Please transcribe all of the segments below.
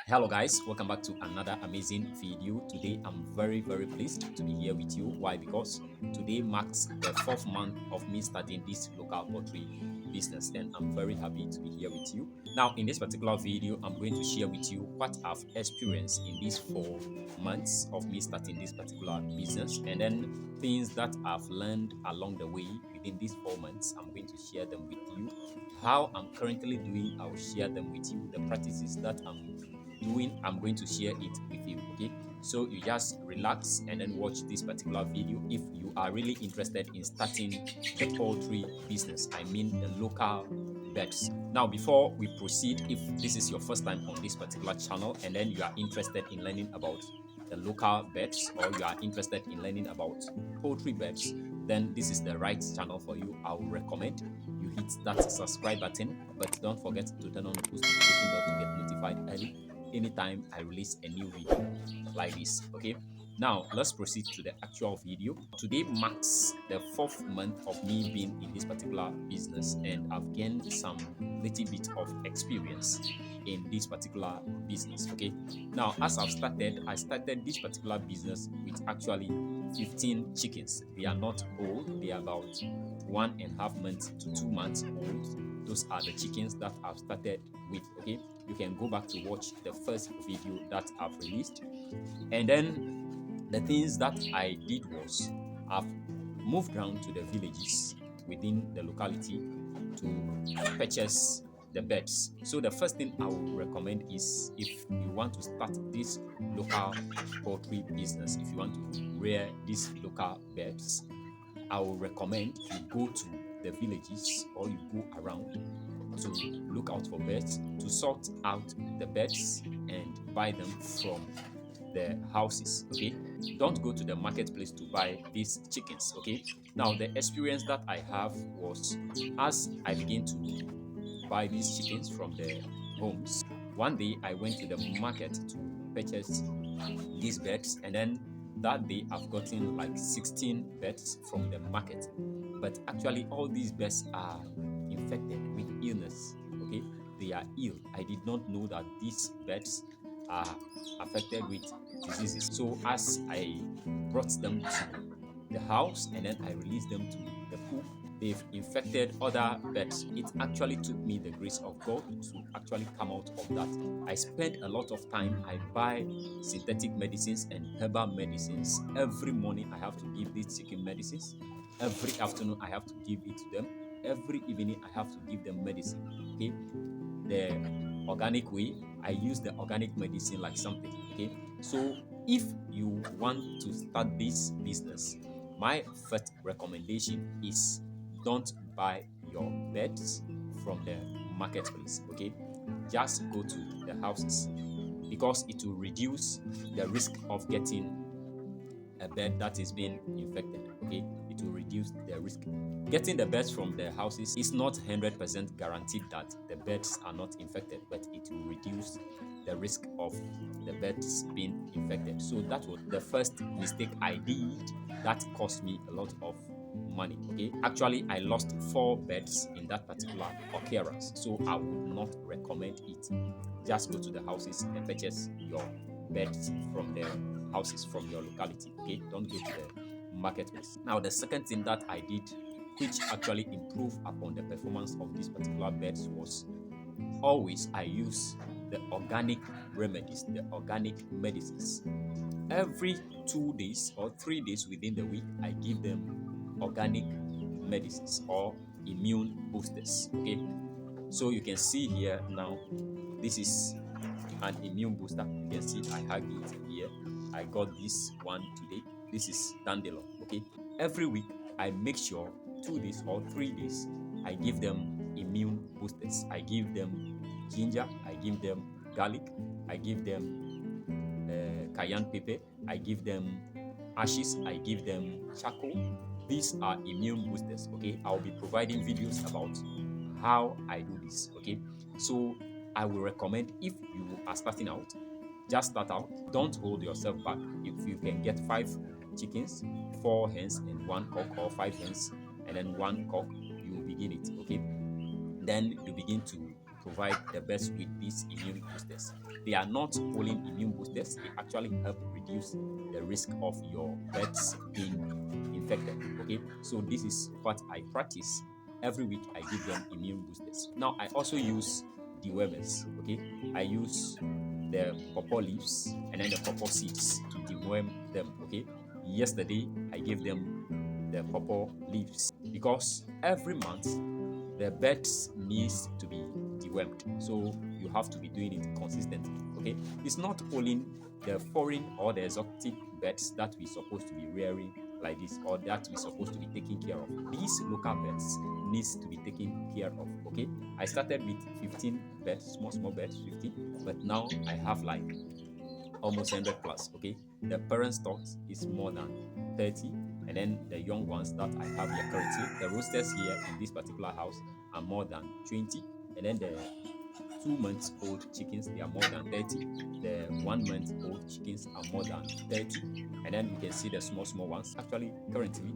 Hello guys, welcome back to another amazing video. Today I'm very pleased to be here with you. Why? Because today marks the fourth month of me starting this local poultry business, and I'm very happy to be here with you. Now in this particular video, I'm going to share with you what I've experienced in these 4 months of me starting this particular business, and then things that I've learned along the way within these 4 months. I'm going to share them with you. How I'm currently doing, I will share them with you. The practices that I'm doing, I'm going to share it with you. Okay, so you just relax and then watch this particular video if you are really interested in starting the poultry business. I mean the local birds. Now before we proceed, if this is your first time on this particular channel and then you are interested in learning about the local birds, or you are interested in learning about poultry birds, then this is the right channel for you. I will recommend you hit that subscribe button, but don't forget to turn on the post notification bell to get notified early anytime I release a new video like this. Okay, now let's proceed to the actual video. Today marks the fourth month of me being in this particular business, and I've gained some little bit of experience in this particular business. Okay, now as I started this particular business with actually 15 chickens. They are not old, they are about 1.5 months to 2 months old. Those are the chickens that I've started with. Okay, you can go back to watch the first video that I've released. And then the things that I did was I've moved down to the villages within the locality to purchase the birds. So the first thing I would recommend is, if you want to start this local poultry business, if you want to rear these local birds, I will recommend you go to the villages, or you go around to look out for birds, to sort out the birds and buy them from the houses. Okay, don't go to the marketplace to buy these chickens. Okay, now the experience that I have was, as I began to buy these chickens from the homes, one day I went to the market to purchase these birds, and then that day I've gotten like 16 birds from the market. But actually all these birds are infected with illness. Okay, they are ill. I did not know that these birds are affected with diseases. So as I brought them to the house and then I released them to the coop, they've infected other birds. It actually took me the grace of God to actually come out of that. I spent a lot of time. I buy synthetic medicines and herbal medicines. Every morning I have to give these chicken medicines. Every afternoon I have to give it to them. Every evening I have to give them medicine. Okay, the organic way, I use the organic medicine like something. Okay, so if you want to start this business, my first recommendation is, don't buy your birds from the marketplace. Okay, just go to the houses, because it will reduce the risk of getting a bird that is being infected. Okay, it will reduce the risk. Getting the birds from the houses is not 100% guaranteed that the birds are not infected, but it will reduce the risk of the birds being infected. So that was the first mistake I did that cost me a lot of money. Okay, actually I lost 4 birds in that particular occurrence, so I would not recommend it. Just go to the houses and purchase your birds from the houses from your locality. Okay, don't go to the marketplace. Now the second thing that I did, which actually improved upon the performance of these particular birds, was always I use the organic remedies, the organic medicines. Every 2 days or 3 days within the week, I give them organic medicines or immune boosters. Okay, so you can see here now, this is an immune booster. You can see I have it here. I got this one today. This is dandelion. Okay, every week I make sure 2 days or 3 days I give them immune boosters. I give them ginger, I give them garlic, I give them cayenne pepper, I give them ashes, I give them charcoal. These are immune boosters. Okay, I'll be providing videos about how I do this. Okay, so I will recommend, if you are starting out, just start out. Don't hold yourself back. If you can get 5 chickens, 4 hens and 1 cock, or 5 hens and then 1 cock, you begin it. Okay, then you begin to provide the birds with these immune boosters. They are not only immune boosters, they actually help reduce the risk of your birds being infected. Okay, so this is what I practice. Every week I give them immune boosters. Now I also use dewormers. Okay, I use the pawpaw leaves and then the pawpaw seeds to deworm them. Okay, yesterday I gave them the pawpaw leaves because every month the birds needs to be dewormed, so you have to be doing it consistently. Okay, it's not only the foreign or the exotic birds that we're supposed to be rearing like this, or that we're supposed to be taking care of. These local birds needs to be taken care of. Okay, I started with 15 birds, small birds, 15, but now I have like almost 100 plus. Okay, the parent stock is more than 30, and then the young ones that I have here currently, the roosters here in this particular house are more than 20, and then the 2 months old chickens, they are more than 30, the 1 month old chickens are more than 30, and then you can see the small ones. Actually currently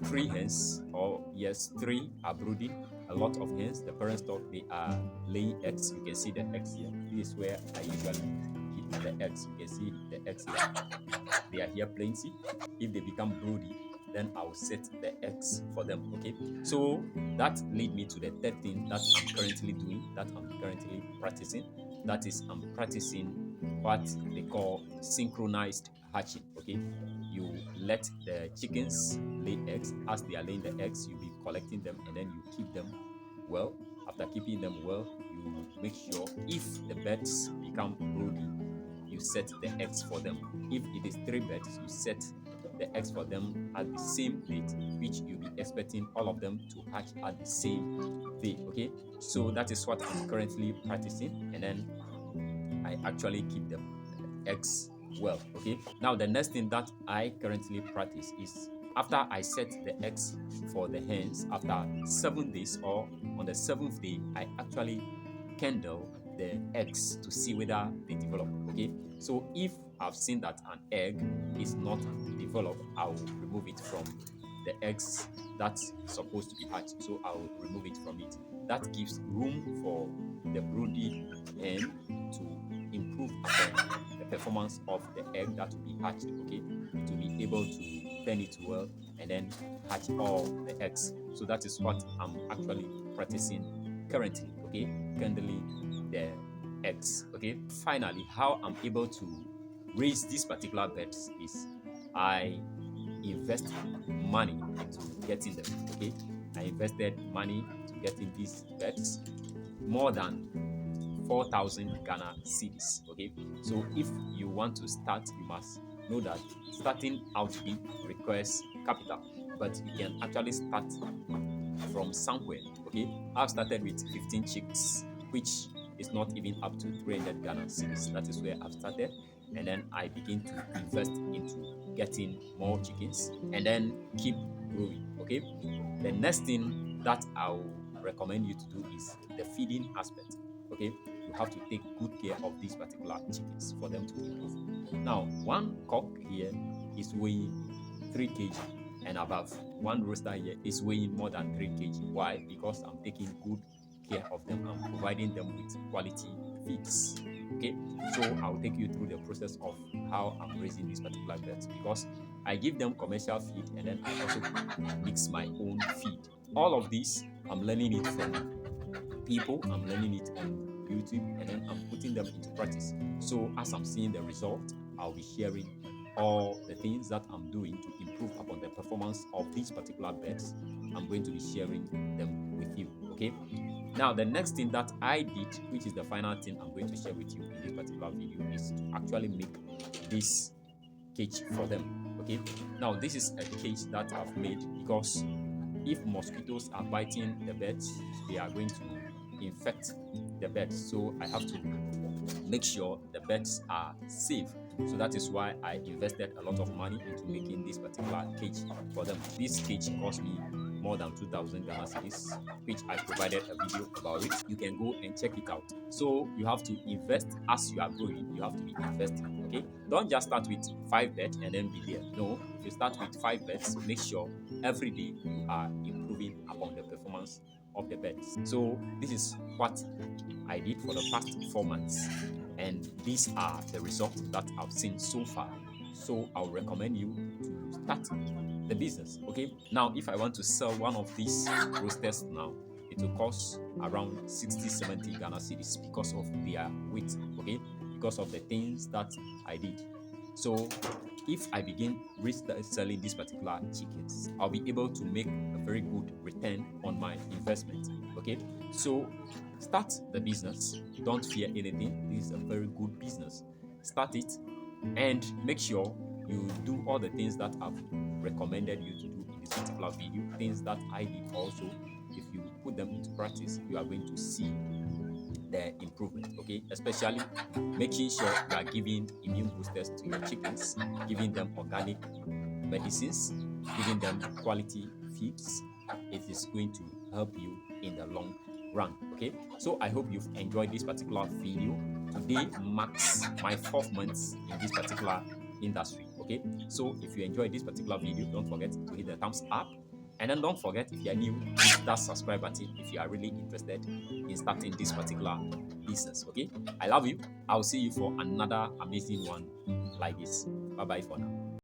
3 hens, or yes, 3 are brooding. A lot of hens, the parent stock, they are laying eggs. You can see the eggs here. This is where I usually keep the eggs. You can see the eggs here. They are here plenty. If they become broody, then I'll set the eggs for them. Okay, so that lead me to the third thing that I'm currently doing, that I'm currently practicing. That is, I'm practicing what they call synchronized hatching. Okay, you let the chickens lay eggs. As they are laying the eggs, you'll be collecting them, and then you keep them well. After keeping them well, you make sure if the birds become broody, you set the eggs for them. If it is 3 birds, you set the eggs for them at the same date, which you'll be expecting all of them to hatch at the same day. Okay, so that is what I'm currently practicing, and then I actually keep the eggs well. Okay, now the next thing that I currently practice is, after I set the eggs for the hens, after 7 days or on the 7th day, I actually candle the eggs to see whether they develop. Okay, so if I've seen that an egg is not developed, I'll remove it from the eggs that's supposed to be hatched. So I'll remove it from it. That gives room for the broody hen to improve upon the performance of the egg that will be hatched. Okay, to be able to turn it well and then hatch all the eggs. So that is what I'm actually practicing currently. Okay, candling the eggs. Okay, finally, how I'm able to raise these particular birds is I invest money into getting them. Okay, I invested money to getting these birds, more than 4,000 Ghana cedis. Okay, so if you want to start, you must know that starting out big requires capital, but you can actually start from somewhere. Okay, I've started with 15 chicks, which is not even up to 300 Ghana cedis. That is where I've started, and then I begin to invest into getting more chickens and then keep growing. Okay, the next thing that I'll recommend you to do is the feeding aspect. Okay, you have to take good care of these particular chickens for them to improve. Now, one cock here is weighing 3 kg and above. One rooster here is weighing more than 3 kg. Why? Because I'm taking good care of them. I'm providing them with quality feeds. Okay, so I'll take you through the process of how I'm raising these particular birds, because I give them commercial feed and then I also mix my own feed. All of this I'm learning it from people, I'm learning it on YouTube, and then I'm putting them into practice. So as I'm seeing the result, I'll be sharing all the things that I'm doing to improve upon the performance of these particular birds. I'm going to be sharing them with you. Okay, now the next thing that I did, which is the final thing I'm going to share with you in this particular video, is to actually make this cage for them. Okay, now this is a cage that I've made because if mosquitoes are biting the birds, they are going to infect the birds. So I have to make sure the birds are safe. So that is why I invested a lot of money into making this particular cage for them. This cage cost me more than 2,000 Ghana cedis, which I provided a video about it. You can go and check it out. So you have to invest as you are growing. You have to be investing. Okay, don't just start with 5 birds and then be there. No, if you start with 5 birds, make sure every day you are improving upon the performance of the birds. So this is what I did for the past 4 months, and these are the results that I've seen so far. So I'll recommend you to start the business. Okay, now if I want to sell one of these roasters now, it will cost around 60-70 Ghana cedis because of their weight. Okay, because of the things that I did. So if I begin selling these particular chickens, I'll be able to make a very good return on my investment. Okay, so start the business. Don't fear anything. This is a very good business. Start it and make sure you do all the things that I've recommended you to do in this particular video, things that I did also. If you put them into practice, you are going to see the improvement. Okay, especially making sure you are giving immune boosters to your chickens, giving them organic medicines, giving them quality feeds. It is going to help you in the long run. Okay, so I hope you've enjoyed this particular video. Today marks my 4th month in this particular industry. Okay, so if you enjoyed this particular video, don't forget to hit the thumbs up, and then don't forget, if you are new, hit that subscribe button if you are really interested in starting this particular business. Okay, I love you. I'll see you for another amazing one like this. Bye bye for now.